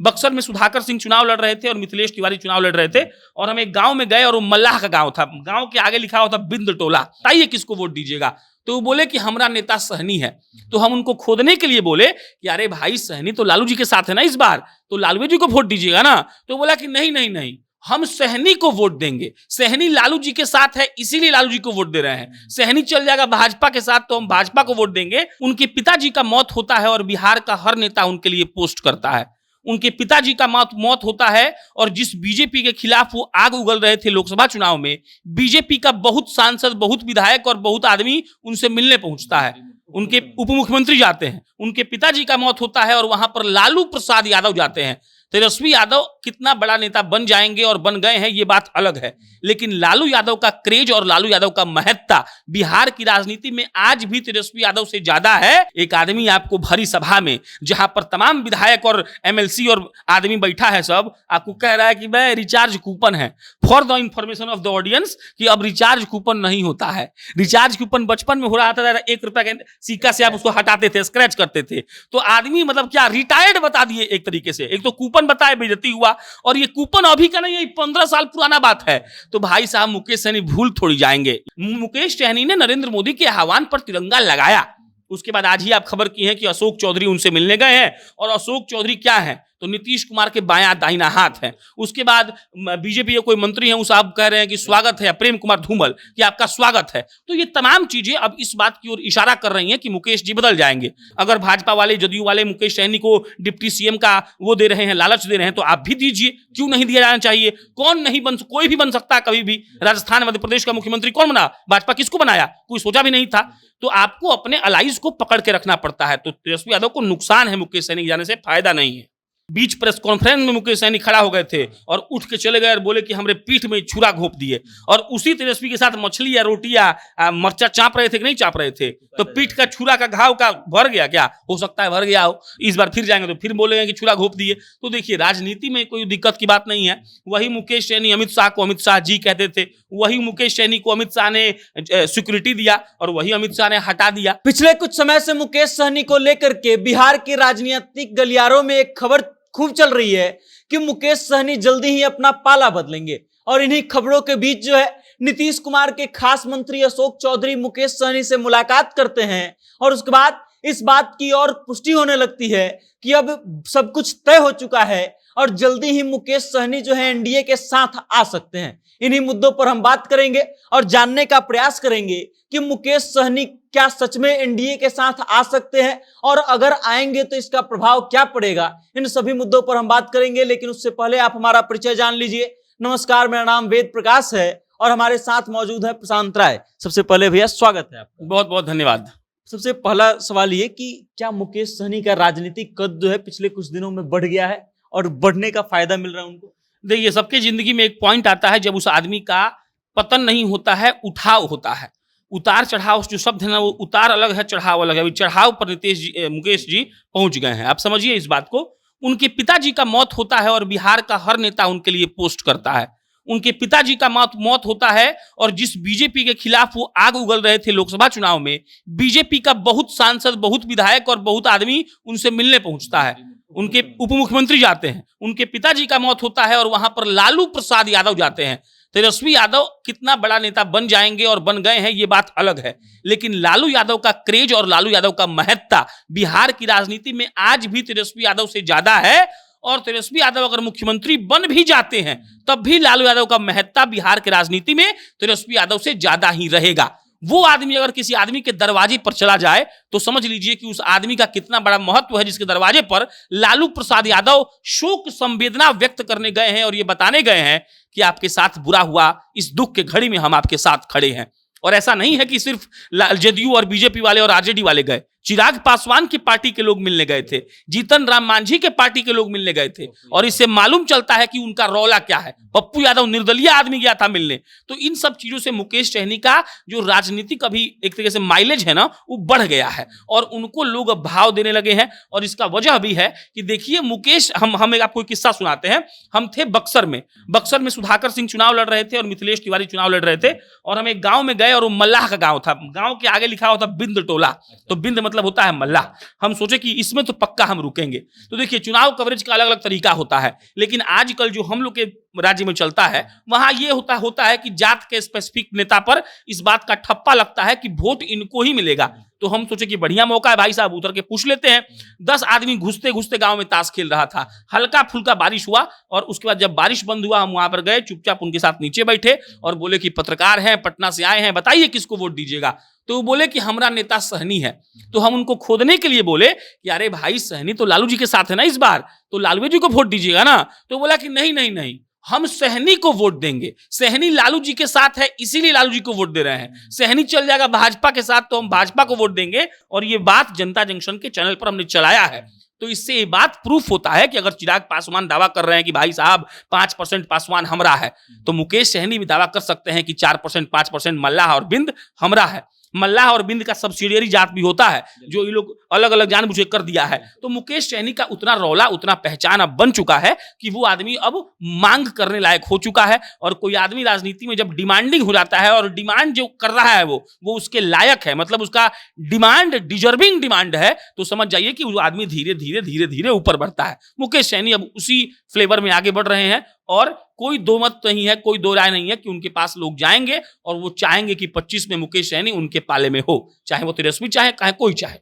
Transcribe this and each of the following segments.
बक्सर में सुधाकर सिंह चुनाव लड़ रहे थे और मिथिलेश तिवारी चुनाव लड़ रहे थे, और हम एक गांव में गए और वो मल्लाह का गांव था, गांव के आगे लिखा हुआ था बिंद टोला, बताइए किसको वोट दीजिएगा। तो वो बोले कि हमारा नेता सहनी है। तो हम उनको खोदने के लिए बोले कि अरे भाई सहनी तो लालू जी के साथ है ना इस बार, तो लालू जी को वोट दीजिएगा ना। तो बोला कि नहीं नहीं नहीं, हम सहनी को वोट देंगे, सहनी लालू जी के साथ है इसीलिए लालू जी को वोट दे रहे हैं, सहनी चल जाएगा भाजपा के साथ तो हम भाजपा को वोट देंगे। उनके पिताजी का मौत होता है और बिहार का हर नेता उनके लिए पोस्ट करता है। उनके पिताजी का मौत होता है और जिस बीजेपी के खिलाफ वो आग उगल रहे थे लोकसभा चुनाव में, बीजेपी का बहुत सांसद, बहुत विधायक और बहुत आदमी उनसे मिलने पहुंचता है, उनके उप मुख्यमंत्री जाते हैं। उनके पिताजी का मौत होता है और वहां पर लालू प्रसाद यादव जाते हैं। तेजस्वी यादव कितना बड़ा नेता बन जाएंगे और बन गए हैं ये बात अलग है, लेकिन लालू यादव का क्रेज और लालू यादव का महत्ता बिहार की राजनीति में आज भी तेजस्वी यादव से ज्यादा है। एक आदमी आपको भरी सभा में, जहां पर तमाम विधायक और एमएलसी और आदमी बैठा है, सब आपको कह रहा है कि भाई रिचार्ज कूपन है। For the information of the audience कि अब रिचार्ज कूपन नहीं होता है। रिचार्ज कूपन बचपन में हो रहा था, 1 रुपया के सिक्का से आप उसको हटाते थे, स्क्रैच करते थे, तो आदमी मतलब क्या रिटायर्ड बता दिए एक तरीके से। एक तो कूपन बताए, बेइज्जती हुआ, और ये कूपन अभी का नहीं है, 15 साल पुराना बात है। तो भाई साहब मुकेश सहनी भूल थोड़ी जाएंगे। मुकेश सहनी ने नरेंद्र मोदी के आह्वान पर तिरंगा लगाया। उसके बाद आज ही आप खबर की है कि अशोक चौधरी उनसे मिलने गए हैं, और अशोक चौधरी क्या है तो नीतीश कुमार के बायां दाहिना हाथ है। उसके बाद बीजेपी के कोई मंत्री हैं, उस आप कह रहे हैं कि स्वागत है, प्रेम कुमार धूमल कि आपका स्वागत है। तो ये तमाम चीजें अब इस बात की ओर इशारा कर रही हैं कि मुकेश जी बदल जाएंगे। अगर भाजपा वाले, जदयू वाले मुकेश सहनी को डिप्टी सीएम का वो दे रहे हैं, लालच दे रहे हैं, तो आप भी दीजिए, क्यों नहीं दिया जाना चाहिए। कौन नहीं बन, कोई भी बन सकता है कभी भी। राजस्थान मध्य प्रदेश का मुख्यमंत्री कौन बना? भाजपा किसको बनाया? कोई सोचा भी नहीं था। तो आपको अपने अलाइज को पकड़ के रखना पड़ता है। तो तेजस्वी यादव को नुकसान है मुकेश सहनी जाने से, फायदा नहीं है। बीच प्रेस कॉन्फ्रेंस में मुकेश सहनी खड़ा हो गए थे और उठ के चले गए और बोले कि हमरे पीठ में छुरा घोंप दिए, और उसी तेजस्वी के साथ मछली या रोटी या मर्चा चाप रहे थे कि नहीं चाप रहे थे। तो पीठ का छुरा का घाव का भर गया क्या? हो सकता है भर गया हो। इस बार फिर जाएंगे तो फिर बोलेंगे कि छुरा घोंप दिए। तो देखिए राजनीति में कोई दिक्कत की बात नहीं है। वही मुकेश सहनी अमित शाह को अमित शाह जी कहते थे, वही मुकेश सहनी को अमित शाह ने सिक्योरिटी दिया और वही अमित शाह ने हटा दिया। पिछले कुछ समय से मुकेश सहनी को लेकर के बिहार के राजनीतिक गलियारों में एक खबर खूब चल रही है कि मुकेश सहनी जल्दी ही अपना पाला बदलेंगे। और इन्हीं खबरों के बीच जो है नीतीश कुमार के खास मंत्री अशोक चौधरी मुकेश सहनी से मुलाकात करते हैं, और उसके बाद इस बात की और पुष्टि होने लगती है कि अब सब कुछ तय हो चुका है और जल्दी ही मुकेश सहनी जो है एनडीए के साथ आ सकते हैं। इन्हीं मुद्दों पर हम बात करेंगे और जानने का प्रयास करेंगे कि मुकेश सहनी क्या सच में एनडीए के साथ आ सकते हैं, और अगर आएंगे तो इसका प्रभाव क्या पड़ेगा। इन सभी मुद्दों पर हम बात करेंगे, लेकिन उससे पहले आप हमारा परिचय जान लीजिए। नमस्कार, मेरा नाम वेद प्रकाश है और हमारे साथ मौजूद है प्रशांत राय। सबसे पहले भैया स्वागत है आपका। बहुत बहुत धन्यवाद। सबसे पहला सवाल ये कि क्या मुकेश सहनी का राजनीतिक कद जो है पिछले कुछ दिनों में बढ़ गया है और बढ़ने का फायदा मिल रहा है उनको? देखिए सबके जिंदगी में एक पॉइंट आता है जब उस आदमी का पतन नहीं होता है, उठाव होता है। उतार चढ़ाव जो शब्द है ना, वो उतार अलग है, चढ़ाव अलग है। अभी चढ़ाव पर मुकेश जी पहुंच गए हैं, आप समझिए इस बात को। उनके पिताजी का मौत होता है और बिहार का हर नेता उनके लिए पोस्ट करता है। उनके पिताजी का मौत होता है और जिस बीजेपी के खिलाफ वो आग उगल रहे थे लोकसभा चुनाव में, बीजेपी का बहुत सांसद, बहुत विधायक और बहुत आदमी उनसे मिलने पहुंचता है, उनके उप मुख्यमंत्री जाते हैं। उनके पिताजी का मौत होता है और वहां पर लालू प्रसाद यादव जाते हैं। तेजस्वी यादव कितना बड़ा नेता बन जाएंगे और बन गए हैं ये बात अलग है, लेकिन लालू यादव का क्रेज और लालू यादव का महत्ता बिहार की राजनीति में आज भी तेजस्वी यादव से ज्यादा है। और तेजस्वी यादव अगर मुख्यमंत्री बन भी जाते हैं तब भी लालू यादव का महत्ता बिहार के राजनीति में तेजस्वी यादव से ज्यादा ही रहेगा। वो आदमी अगर किसी आदमी के दरवाजे पर चला जाए तो समझ लीजिए कि उस आदमी का कितना बड़ा महत्व है, जिसके दरवाजे पर लालू प्रसाद यादव शोक संवेदना व्यक्त करने गए हैं और ये बताने गए हैं कि आपके साथ बुरा हुआ, इस दुख के घड़ी में हम आपके साथ खड़े हैं। और ऐसा नहीं है कि सिर्फ जदयू और बीजेपी वाले और आरजेडी वाले गए, चिराग पासवान की पार्टी के लोग मिलने गए थे, जीतन राम मांझी के पार्टी के लोग मिलने गए थे। और इससे मालूम चलता है कि उनका रौला क्या है। पप्पू यादव निर्दलीय आदमी गया था मिलने। तो इन सब चीजों से मुकेश सहनी का जो राजनीतिक अभी एक तरीके से माइलेज है ना, वो बढ़ गया है और उनको लोग अब भाव देने लगे हैं। और इसका वजह भी है कि देखिए मुकेश, हम एक आपको एक किस्सा सुनाते हैं। हम थे बक्सर में सुधाकर सिंह चुनाव लड़ रहे थे और मिथिलेश तिवारी चुनाव लड़ रहे थे, और हम एक गांव में गए और वो मल्लाह का गांव था। गांव के आगे लिखा हुआ था बिंद टोला। तो बिंद मतलब मतलब होता है मल्लाह। हम सोचे कि इसमें तो पक्का हम रुकेंगे। तो देखिए, चुनाव कवरेज का अलग अलग तरीका होता है, लेकिन आजकल जो हम लोग के राज्य में चलता है वहां ये होता है कि जात के स्पेसिफिक नेता पर इस बात का ठप्पा लगता है कि वोट इनको ही मिलेगा। तो हम सोचे कि बढ़िया मौका है भाई साहब, उतर के पूछ लेते हैं। 10 आदमी घुसते घुसते गांव में ताश खेल रहा था, हल्का फुल्का बारिश हुआ और उसके बाद जब बारिश बंद हुआ हम वहां पर गए, चुपचाप उनके साथ नीचे बैठे और बोले कि पत्रकार हैं, पटना से आए हैं, बताइए किसको वोट दीजिएगा। तो वो बोले कि हमारा नेता सहनी है। तो हम उनको खोदने के लिए बोले कि अरे भाई, सहनी तो लालू जी के साथ है ना इस बार, तो लालू जी को वोट दीजिएगा ना। तो बोला कि नहीं नहीं नहीं, हम सहनी को वोट देंगे, सहनी लालू जी के साथ है इसीलिए लालू जी को वोट दे रहे हैं। सहनी चल जाएगा भाजपा के साथ तो हम भाजपा को वोट देंगे। और ये बात जनता जंक्शन के चैनल पर हमने चलाया है। तो इससे ये बात प्रूफ होता है कि अगर चिराग पासवान दावा कर रहे हैं कि भाई साहब 5% पासवान हमरा है, तो मुकेश सहनी भी दावा कर सकते हैं कि 4% 5% मल्लाह और बिंद हमरा है। मल्लाह और बिंद का सब्सिडियरी जात भी होता है जो ये लोग अलग अलग जानबूझ के कर दिया है। तो मुकेश सहनी का उतना रौला, उतना पहचान अब बन चुका है कि वो आदमी अब मांग करने लायक हो चुका है। और कोई आदमी राजनीति में जब डिमांडिंग हो जाता है और डिमांड जो कर रहा है वो उसके लायक है, मतलब उसका डिमांड डिजर्विंग डिमांड है, तो समझ जाइए कि वो आदमी धीरे धीरे धीरे धीरे ऊपर बढ़ता है। मुकेश सहनी अब उसी फ्लेवर में आगे बढ़ रहे हैं और कोई दो मत नहीं है, कोई दो राय नहीं है कि उनके पास लोग जाएंगे और वो चाहेंगे कि 25 में मुकेश सहनी उनके पाले में हो, चाहे वो तेजस्वी चाहे कोई चाहे।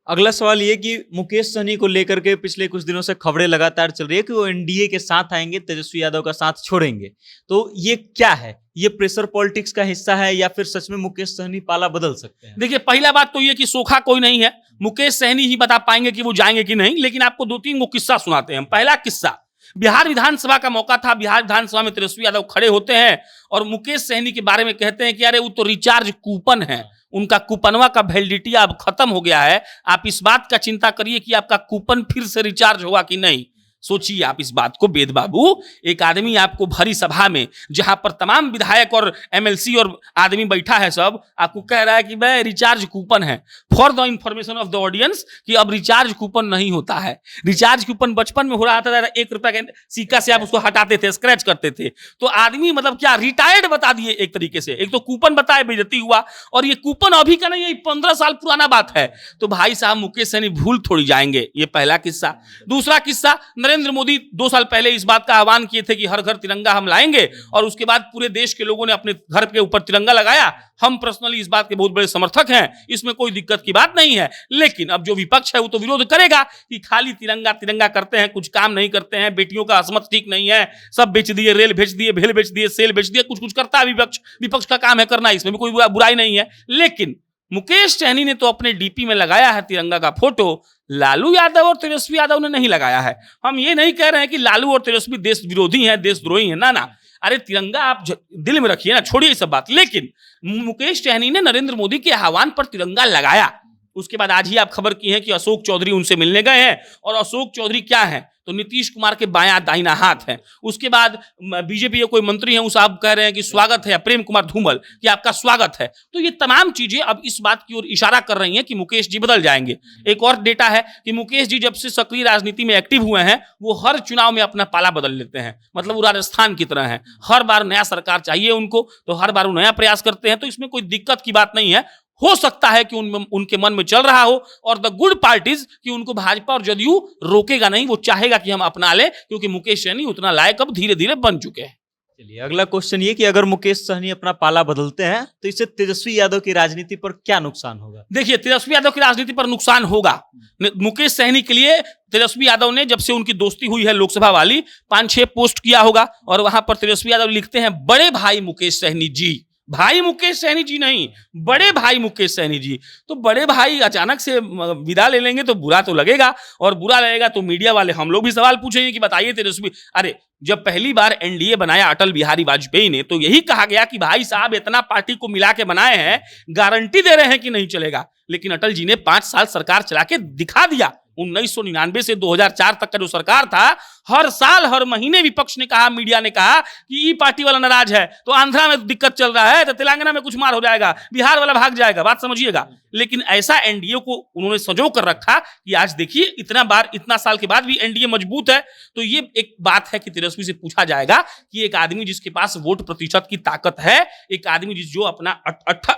अगला सवाल ये कि मुकेश सहनी को लेकर के पिछले कुछ दिनों से खबरें लगातार चल रही है कि वो एनडीए के साथ आएंगे, तेजस्वी यादव का साथ छोड़ेंगे। तो ये क्या है? ये प्रेशर पॉलिटिक्स का हिस्सा है या फिर सच में मुकेश सहनी पाला बदल सकते हैं? देखिए, पहला बात तो ये कि सोखा कोई नहीं है, मुकेश सहनी ही बता पाएंगे कि वो जाएंगे कि नहीं। लेकिन आपको 2-3 वो किस्सा सुनाते हैं। पहला किस्सा, बिहार विधानसभा का मौका था। बिहार विधानसभा में तेजस्वी यादव खड़े होते हैं और मुकेश सहनी के बारे में कहते हैं कि अरे वो तो रिचार्ज कूपन है, उनका कूपनवा का वैलिडिटी अब खत्म हो गया है, आप इस बात का चिंता करिए कि आपका कूपन फिर से रिचार्ज होगा कि नहीं। सोचिए आप इस बात को वेद बाबू, एक आदमी आपको भरी सभा में जहां पर तमाम विधायक और एमएलसी और आदमी बैठा है, सब आपको कह रहा है कि भाई रिचार्ज कूपन है। For the information of the audience कि अब रिचार्ज कूपन नहीं होता है। रिचार्ज कूपन बचपन में हो रहा था, 1 रुपया के सिक्का से आप उसको हटाते थे, स्क्रैच करते थे। तो आदमी मतलब क्या रिटायर्ड बता दिए एक तरीके से। एक तो कूपन बताए, बेइज्जती हुआ, और ये कूपन अभी का नहीं है, 15 साल पुराना बात है। तो भाई साहब मुकेश सहनी भूल थोड़ी जाएंगे। ये पहला किस्सा। दूसरा किस्सा, नरेंद्र मोदी 2 साल पहले इस बात का आह्वान किए थे कि हर घर तिरंगा हम लाएंगे, और उसके बाद पूरे देश के लोगों ने अपने घर के ऊपर तिरंगा लगाया। हम पर्सनली इस बात के बहुत बड़े समर्थक हैं, इसमें कोई दिक्कत की बात नहीं है। लेकिन अब जो विपक्ष है वो तो विरोध करेगा कि खाली तिरंगा तिरंगा करते हैं, कुछ काम नहीं करते हैं, बेटियों का असमत ठीक नहीं है, सब बेच दिए, रेल बेच दिए, भेल बेच दिए, सेल बेच दिए, कुछ कुछ करता है विपक्ष। विपक्ष का काम है करना, इसमें भी कोई बुराई नहीं है। लेकिन मुकेश सहनी ने तो अपने डीपी में लगाया है तिरंगा का फोटो, लालू यादव और तेजस्वी यादव ने नहीं लगाया है। हम ये नहीं कह रहे हैं कि लालू और तेजस्वी देश विरोधी हैं, देशद्रोही हैं, ना ना। अरे तिरंगा आप दिल में रखिए ना, छोड़िए सब बात। लेकिन मुकेश सहनी ने नरेंद्र मोदी के आह्वान पर तिरंगा लगाया। उसके बाद आज ही आप खबर की है कि अशोक चौधरी उनसे मिलने गए हैं, और अशोक चौधरी क्या है, तो नीतीश कुमार के बायां दाहिना हाथ है। उसके बाद बीजेपी के कोई मंत्री हैं, उस आप कह रहे हैं कि स्वागत है, प्रेम कुमार धूमल कि आपका स्वागत है। तो ये तमाम चीजें अब इस बात की ओर इशारा कर रही हैं कि मुकेश जी बदल जाएंगे। एक और डेटा है कि मुकेश जी जब से सक्रिय राजनीति में एक्टिव हुए हैं, वो हर चुनाव में अपना पाला बदल लेते हैं। मतलब वो राजस्थान की तरह है, हर बार नया सरकार चाहिए उनको, तो हर बार वो नया प्रयास करते हैं। तो इसमें कोई दिक्कत की बात नहीं है। हो सकता है कि उनके मन में चल रहा हो, और द गुड पार्ट इज कि उनको भाजपा और जदयू रोकेगा नहीं, वो चाहेगा कि हम अपना ले, क्योंकि मुकेश सहनी उतना लायक अब धीरे धीरे बन चुके हैं। चलिए, अगला क्वेश्चन ये कि अगर मुकेश सहनी अपना पाला बदलते हैं तो इससे तेजस्वी यादव की राजनीति पर क्या नुकसान होगा? देखिए, तेजस्वी यादव की राजनीति पर नुकसान होगा। मुकेश सहनी के लिए तेजस्वी यादव ने, जब से उनकी दोस्ती हुई है लोकसभा वाली, 5-6 पोस्ट किया होगा, और वहां पर तेजस्वी यादव लिखते हैं बड़े भाई मुकेश सहनी जी, भाई मुकेश सहनी जी नहीं, बड़े भाई मुकेश सहनी जी। तो बड़े भाई अचानक से विदा ले लेंगे तो बुरा तो लगेगा, और बुरा लगेगा तो मीडिया वाले हम लोग भी सवाल पूछेंगे कि बताइए तेजस्वी, अरे जब पहली बार एनडीए बनाया अटल बिहारी वाजपेयी ने, तो यही कहा गया कि भाई साहब इतना पार्टी को मिला के बनाए हैं, गारंटी दे रहे हैं कि नहीं चलेगा। लेकिन अटल जी ने 5 साल सरकार चला के दिखा दिया 1999 से 2004 तक का जो सरकार था, हर साल हर महीने विपक्ष ने कहा, मीडिया ने कहा कि ई पार्टी वाला नाराज है तो आंध्रा में दिक्कत चल रहा है, तो तेलंगाना में कुछ मार हो जाएगा, बिहार वाला भाग जाएगा, बात समझिएगा। लेकिन ऐसा एनडीए को उन्होंने संजो कर रखा कि आज देखिए इतना साल के बाद भी एनडीए मजबूत है। तो ये एक बात है कि तेजस्वी से पूछा जाएगा कि एक आदमी जिसके पास वोट प्रतिशत की ताकत है, एक आदमी जो अपना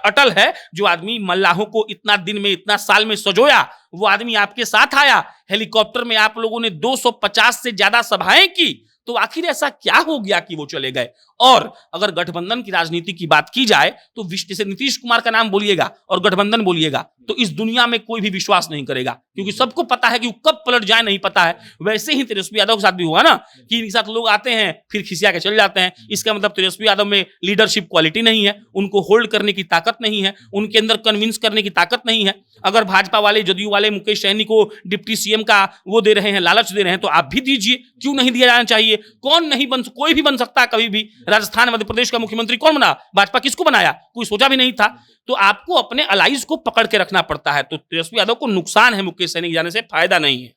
अटल है, जो आदमी मल्लाहों को इतना दिन में इतना साल में सजोया, वो आदमी आपके साथ आया, हेलीकॉप्टर में आप लोगों ने 250 से ज्यादा सभाएं की, तो आखिर ऐसा क्या हो गया कि वो चले गए। और अगर गठबंधन की राजनीति की बात की जाए तो जैसे नीतीश कुमार का नाम बोलिएगा और गठबंधन बोलिएगा तो इस दुनिया में कोई भी विश्वास नहीं करेगा, क्योंकि सबको पता है कि वो कब पलट जाए नहीं पता है। वैसे ही तेजस्वी यादव के साथ भी हुआ ना कि इनके साथ लोग आते हैं फिर खिसिया के चले जाते हैं। इसका मतलब तेजस्वी यादव में लीडरशिप क्वालिटी नहीं है, उनको होल्ड करने की ताकत नहीं है, उनके अंदर कन्विंस करने की ताकत नहीं है। अगर भाजपा वाले, जदयू वाले मुकेश सहनी को डिप्टी सीएम का वो दे रहे हैं, लालच दे रहे हैं, तो आप भी दीजिए, क्यों नहीं दिया जाना चाहिए। कोई भी बन सकता है कभी भी। राजस्थान मध्य प्रदेश का मुख्यमंत्री कौन बना? भाजपा किसको बनाया? कोई सोचा भी नहीं था। तो आपको अपने अलाइज को पकड़ के रखना पड़ता है। तो तेजस्वी यादव को नुकसान है मुकेश सहनी के जाने से, फायदा नहीं है।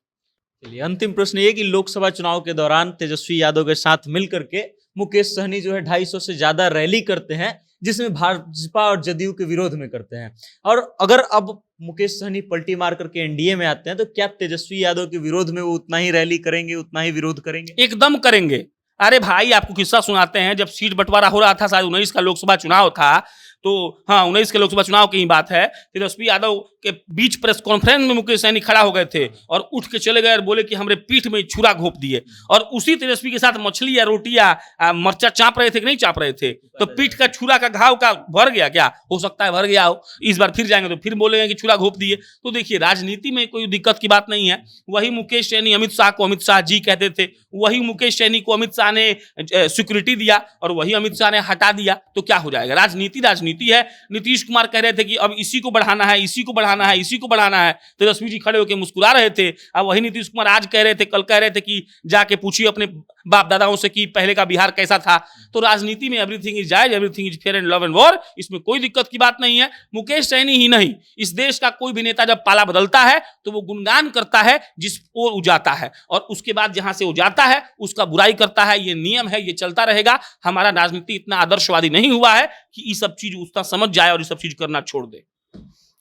चलिए, अंतिम प्रश्न ये कि लोकसभा चुनाव के दौरान तेजस्वी यादव के साथ मिलकर के मुकेश सहनी जो है 250 से ज्यादा रैली करते हैं, जिसमें भाजपा और जदयू के विरोध में करते हैं। और अगर अब मुकेश सहनी पलटी मार करके एनडीए में आते हैं तो क्या तेजस्वी यादव के विरोध में वो उतना ही रैली करेंगे, उतना ही विरोध करेंगे? एकदम करेंगे। अरे भाई, आपको किस्सा सुनाते हैं, जब सीट बंटवारा हो रहा था, शायद 19 का लोकसभा चुनाव था, तो हाँ 19 के लोकसभा चुनाव की ही बात है। तेजस्वी यादव के बीच प्रेस कॉन्फ्रेंस में मुकेश सहनी खड़ा हो गए थे और उठ के चले गए और बोले कि हमरे पीठ में छुरा घोंप दिए। और उसी तेजस्वी के साथ मछली या रोटी या मर्चा चाप रहे थे कि नहीं चाप रहे थे, तो पीठ का छुरा का घाव का भर गया क्या? हो सकता है भर गया हो। इस बार फिर जाएंगे तो फिर बोलेंगे कि छुरा घोंप दिए। तो देखिए, राजनीति में कोई दिक्कत की बात नहीं है। वही मुकेश सहनी अमित शाह को अमित शाह जी कहते थे, वही मुकेश सहनी को अमित शाह ने सिक्योरिटी दिया और वही अमित शाह ने हटा दिया, तो क्या हो जाएगा? राजनीति है। नीतीश कुमार कह रहे थे कि अब इसी को बढ़ाना है, इसी को बढ़ाना है, इसी को बढ़ाना है। तेजस्वी जी खड़े होकर मुस्कुरा रहे थे। अब वही नीतीश कुमार आज कह रहे थे, कल कह रहे थे कि जाके पूछिए अपने बाप दादाओं से कि पहले का बिहार कैसा था। तो राजनीति में एवरीथिंग इज जायज, everything is fair and love and war, इसमें कोई दिक्कत की बात नहीं है। मुकेश सहनी ही नहीं, इस देश का कोई भी नेता जब पाला बदलता है तो वो गुणगान करता है जिस ओर उजाता है, और उसके बाद जहां से उजाता है उसका बुराई करता है। ये नियम है, ये चलता रहेगा। हमारा राजनीति इतना आदर्शवादी नहीं हुआ है कि ये सब चीज उतना समझ जाए और ये सब चीज करना छोड़ दे।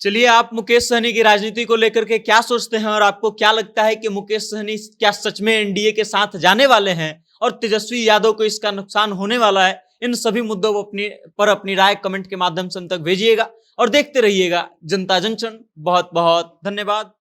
चलिए, आप मुकेश सहनी की राजनीति को लेकर के क्या सोचते हैं और आपको क्या लगता है कि मुकेश सहनी क्या सच में एनडीए के साथ जाने वाले हैं और तेजस्वी यादव को इसका नुकसान होने वाला है? इन सभी मुद्दों पर अपनी राय कमेंट के माध्यम से हम तक भेजिएगा और देखते रहिएगा जनता जंक्शन। बहुत बहुत धन्यवाद।